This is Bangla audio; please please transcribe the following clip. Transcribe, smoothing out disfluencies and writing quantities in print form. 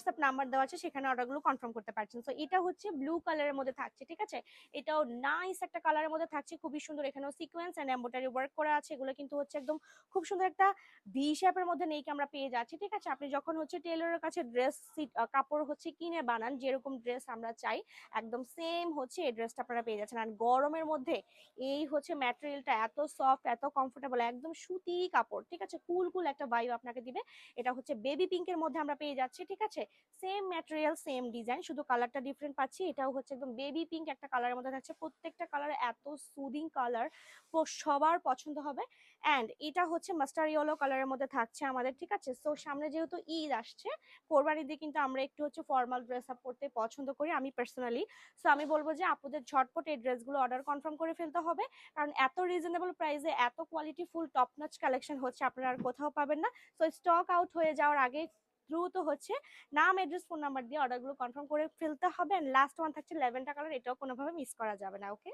হোয়াটসঅ্যাপ নাম্বার দেওয়া আছে, সেখানে অর্ডারগুলো কনফার্ম করতে পারছেন। সো এটা হচ্ছে ব্লু কালারের মধ্যে থাকছে, ঠিক আছে। এটাও নাইস একটা কালারের মধ্যে থাকছে, খুবই সুন্দর। এখানেও সিকোয়েন্স এন্ড এমব্রয়ডারি ওয়ার্ক করা আছে। এগুলো কিন্তু হচ্ছে একদম খুব সুন্দর একটা ভি শেপের মধ্যে নেক আমরা পেয়ে যাচ্ছি, ঠিক আছে। আপনি যখন হচ্ছে টেলরের কাছে ড্রেস কাপড় হচ্ছে কিনে বানান, যেরকম ড্রেস আমরা চাই একদম সেম হচ্ছে এই ড্রেসটা আপনারা পেয়ে যাচ্ছেন। আর গরমের মধ্যে এই হচ্ছে ম্যাটেরিয়ালটা এত সফট, এত কমফোর্টেবল, একদম সুতি কাপড়, ঠিক আছে। কুল কুল একটা ভাইব আপনাকে দিবে। এটা হচ্ছে বেবি পিঙ্কের মধ্যে আমরা পেয়ে যাচ্ছি, ঠিক আছে। সেম ম্যাটেরিয়াল, সেম ডিজাইন, শুধু কালারটা ডিফারেন্ট পাচ্ছি। এটাও হচ্ছে একদম বেবি পিঙ্ক একটা কালারের মধ্যে থাকছে। প্রত্যেকটা কালার এত সুদিং কালার, সবার পছন্দ হবে। অ্যান্ড এটা হচ্ছে মাস্টার ইয়েলো কালারের মধ্যে থাকছে আমাদের, ঠিক আছে। সো সামনে যেহেতু ঈদ আসছে, কোরবানির দিয়ে কিন্তু আমরা একটু হচ্ছে ফর্মাল ড্রেস আপ পরতে পছন্দ করি, আমি পার্সোনালি। সো আমি বলবো যে আপুদের ঝটপট এই ড্রেসগুলো অর্ডার কনফার্ম করে ফেলতে হবে, কারণ এত রিজনেবল প্রাইসে এত quality full top notch collection হচ্ছে আপনারা আর কোথাও পাবেন না। সো স্টক আউট হয়ে যাওয়ার আগে দ্রুত হচ্ছে নাম, অ্যাড্রেস, ফোন নাম্বার দিয়ে অর্ডারগুলো কনফার্ম করে ফেলতে হবে। লাস্ট ওয়ান থাকছে ল্যাভেন্ডার কালার, এটাও কোনোভাবে মিস করা যাবে না, ওকে।